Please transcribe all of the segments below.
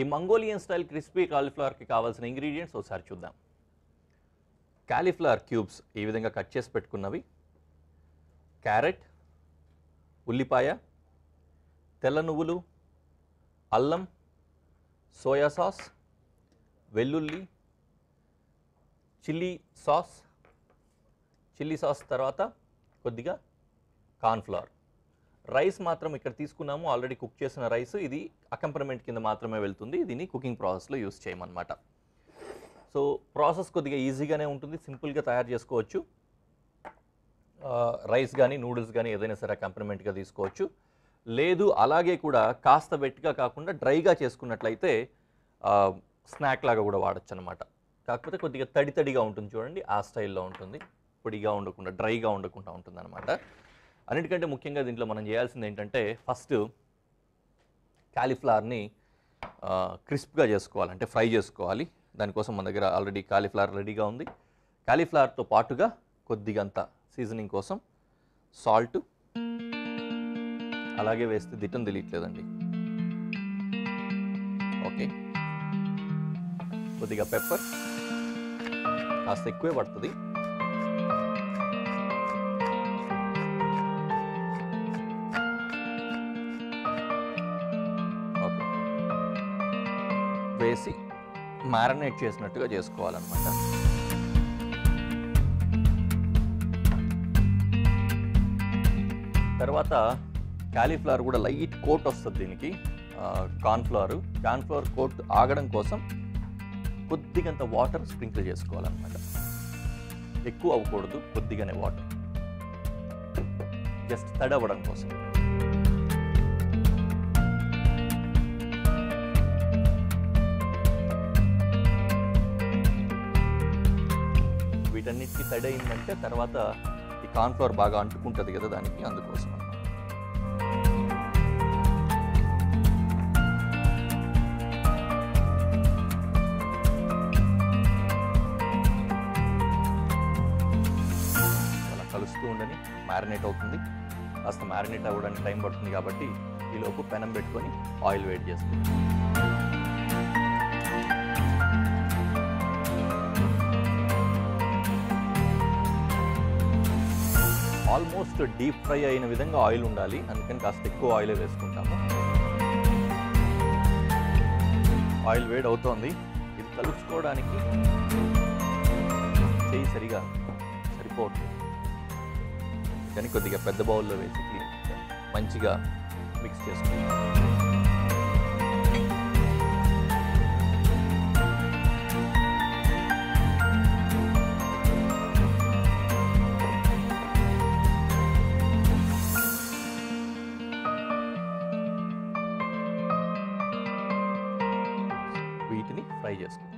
ఈ Mongolian style crispy కాలీఫ్లవర్కి కావాల్సిన ingredients ఒకసారి చూద్దాం. కాలీఫ్లవర్ క్యూబ్స్ ఈ విధంగా కట్ చేసి పెట్టుకున్నవి, క్యారెట్, ఉల్లిపాయ, తెల్ల నువ్వులు, అల్లం, సోయా సాస్, వెల్లుల్లి, చిల్లీ సాస్ తర్వాత కొద్దిగా కార్న్ఫ్లవర్. రైస్ మాత్రం ఇక్కడ తీసుకున్నాము, ఆల్రెడీ కుక్ చేసిన రైస్. ఇది అకంపనమెంట్ కింద మాత్రమే వెళ్తుంది, దీన్ని కుకింగ్ ప్రాసెస్లో యూస్ చేయమన్నమాట. సో ప్రాసెస్ కొద్దిగా ఈజీగానే ఉంటుంది, సింపుల్గా తయారు చేసుకోవచ్చు. రైస్ కానీ నూడిల్స్ కానీ ఏదైనా సరే అకంపనమెంట్గా తీసుకోవచ్చు. లేదు అలాగే కూడా కాస్త వెట్గా కాకుండా డ్రైగా చేసుకున్నట్లయితే స్నాక్ లాగా కూడా వాడచ్చు అనమాట. కాకపోతే కొద్దిగా తడిగా ఉంటుంది చూడండి, ఆ స్టైల్లో ఉంటుంది, పొడిగా ఉండకుండా డ్రైగా ఉండకుండా ఉంటుంది అనమాట. అన్నిటికంటే ముఖ్యంగా దీంట్లో మనం చేయాల్సింది ఏంటంటే ఫస్ట్ కాలీఫ్లవర్ని క్రిస్ప్గా చేసుకోవాలి, అంటే ఫ్రై చేసుకోవాలి. దానికోసం మన దగ్గర ఆల్రెడీ కాలీఫ్లవర్ రెడీగా ఉంది. కాలీఫ్లవర్తో పాటుగా కొద్దిగంత సీజనింగ్ కోసం సాల్ట్, అలాగే వేస్తే దిట్టం తెలియట్లేదండి, ఓకే, కొద్దిగా పెప్పర్, కాస్త ఎక్కువే పడుతుంది, ఓకే, వేసి మ్యారినేట్ చేసినట్టుగా చేసుకోవాలన్నమాట. తర్వాత కాలీఫ్లవర్ కూడా లైట్ కోట్ వస్తుంది దీనికి, కార్న్ఫ్లవర్ కోట్ ఆగడం కోసం కొద్దిగంత వాటర్ స్ప్రింకిల్ చేసుకోవాలన్నమాట. ఎక్కువ అవ్వకూడదు, కొద్దిగానే వాటర్, జస్ట్ తడవడం కోసం. వీటన్నిటికీ తడి అయిందంటే తర్వాత ఈ కార్న్ఫ్లవర్ బాగా అంటుకుంటుంది కదా దానికి, అందుకోసం అన్నమాట. అలా కలుస్తూ ఉండని మ్యారినేట్ అవుతుంది. కాస్త మ్యారినేట్ అవ్వడానికి టైం పడుతుంది కాబట్టి ఈలోపు పెనం పెట్టుకొని ఆయిల్ వేడి చేస్తుంది. ఆల్మోస్ట్ డీప్ ఫ్రై అయిన విధంగా ఆయిల్ ఉండాలి, అందుకని కాస్త ఎక్కువ ఆయిల్ వేసుకుంటాము. ఆయిల్ వేడి అవుతోంది, ఇది కలుపుకోవడానికి చేయి సరిగా సరిపోవట్లేదు, కానీ కొద్దిగా పెద్ద బౌల్లో వేసి మంచిగా మిక్స్ చేసుకుంటాం. వీటిని ఫ్రై చేసుకుంటాం.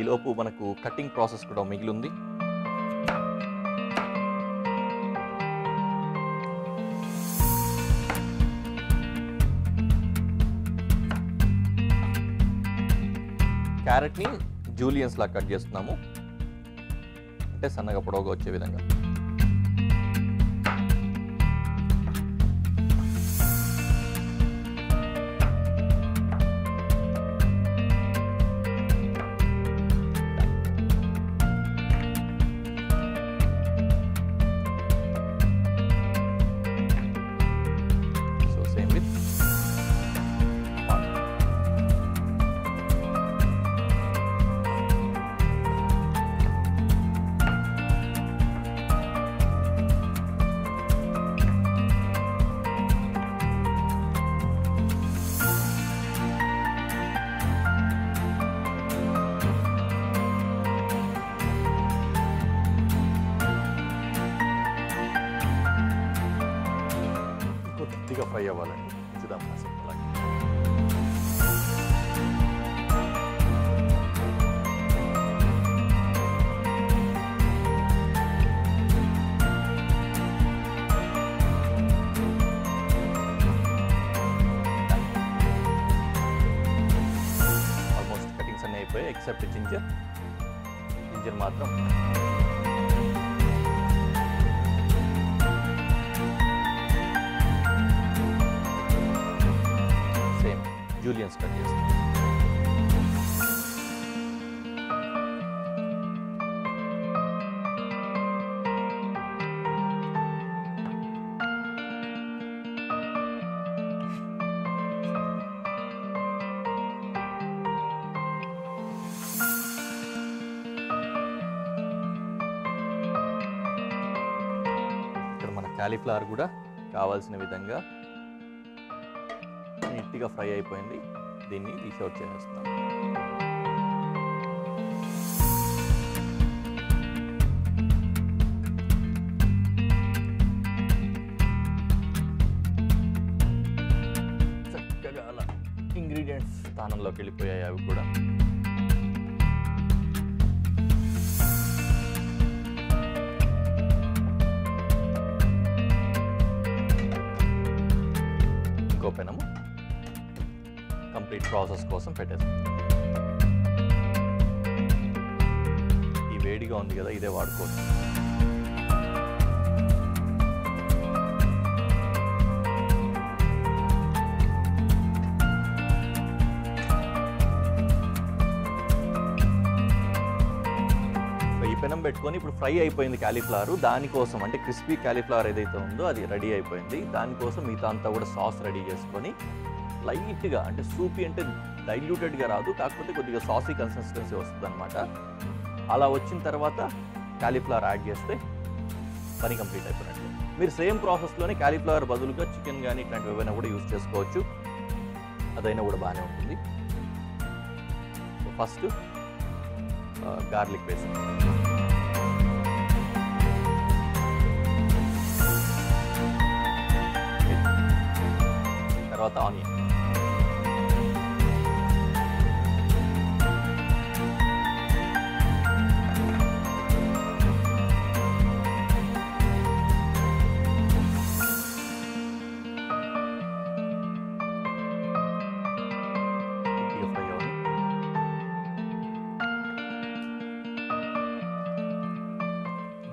ఈలోపు మనకు కటింగ్ ప్రాసెస్ కూడా మిగిలి ఉంది. క్యారెట్ని జూలియన్స్ లా కట్ చేస్తున్నాము, అంటే సన్నగా పొడవుగా వచ్చే విధంగా. సో సేమ్ విత్ కొద్దిగా ఫ్రై అవ్వాలండి, చూద్దాం కాసేపు అలాగే. ఎక్సెప్ట్ జింజర్ మాత్రం సేమ్ జూలియన్స్ కట్ చేస్తాం. కాలీఫ్లవర్ కూడా కావాల్సిన విధంగా నీట్గా ఫ్రై అయిపోయింది. దీన్ని డిష్ అవుట్ చేసేస్తాం. చక్కగా అలా ఇంగ్రీడియంట్స్ స్థానంలోకి వెళ్ళిపోయాయి అవి కూడా. పెనము కంప్లీట్ ప్రాసెస్ కోసం పెట్టేస్తాం. ఈ వేడిగా ఉంది కదా, ఇదే వాడుకోవచ్చు. ఈ పెనం పెట్టుకొని ఇప్పుడు ఫ్రై అయిపోయింది కాలీఫ్లవర్. దానికోసం అంటే క్రిస్పీ కాలీఫ్లవర్ ఏదైతే ఉందో అది రెడీ అయిపోయింది. దానికోసం మిగతా అంతా కూడా సాస్ రెడీ చేసుకొని లైట్గా, అంటే సూపీ అంటే డైల్యూటెడ్గా రాదు, కాకపోతే కొద్దిగా సాసీ కన్సిస్టెన్సీ వస్తుంది అనమాట. అలా వచ్చిన తర్వాత కాలీఫ్లవర్ యాడ్ చేస్తే పని కంప్లీట్ అయిపోయినట్టు. మీరు సేమ్ ప్రాసెస్లోనే కాలీఫ్లవర్ బదులుగా చికెన్ కానీ ఇట్లాంటివి ఏవైనా కూడా యూజ్ చేసుకోవచ్చు, అదైనా కూడా బాగానే ఉంటుంది. ఫస్ట్ గార్లిక్ పేస్ట్, తర్వాత ఆనియన్,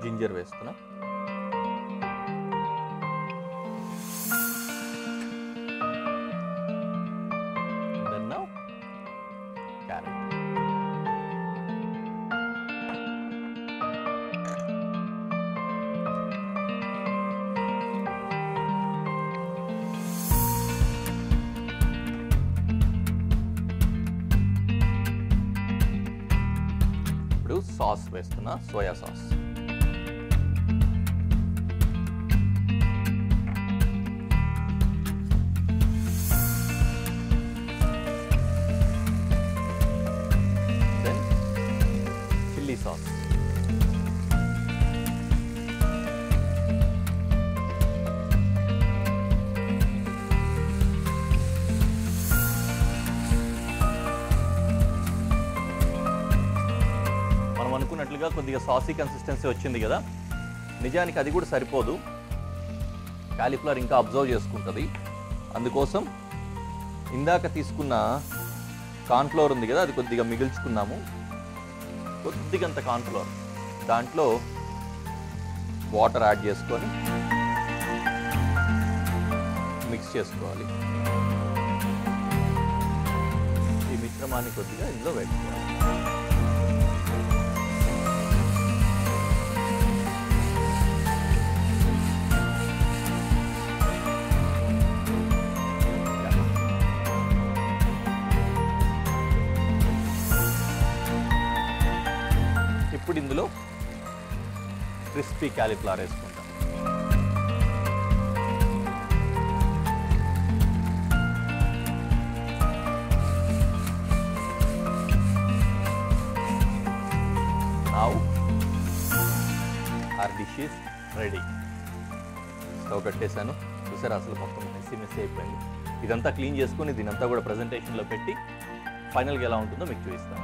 జింజర్ వేస్తున్నా, then now carrot, ఇప్పుడు సాస్ వేస్తున్నా, సోయా సాస్. సాస్, మనం అనుకున్నట్లుగా కొద్దిగా సాసీ కన్సిస్టెన్సీ వచ్చింది కదా. నిజానికి అది కూడా సరిపోదు, కాలీఫ్లవర్ ఇంకా అబ్జర్వ్ చేసుకుంటుంది. అందుకోసం ఇందాక తీసుకున్న కార్న్ఫ్లోర్ ఉంది కదా, అది కొద్దిగా మిగిల్చుకున్నాము. కొద్దిగంత కార్న్ఫ్లోర్, దాంట్లో వాటర్ యాడ్ చేసుకొని మిక్స్ చేసుకోవాలి. ఈ మిశ్రమాన్ని కొద్దిగా ఇందులో వేసుకోవాలి. ఇప్పుడు ఇందులో క్రిస్పీ కాలీఫ్లవర్ వేసుకుంటాం. Now our dish is ready. Stove కట్టేశాను, చూసారా అసలు మొత్తం మెస్సీ అయిపోయింది. ఇదంతా క్లీన్ చేసుకొని దీనంతా కూడా ప్రజెంటేషన్లో పెట్టి ఫైనల్గా ఎలా ఉంటుందో మీకు చూపిస్తాను.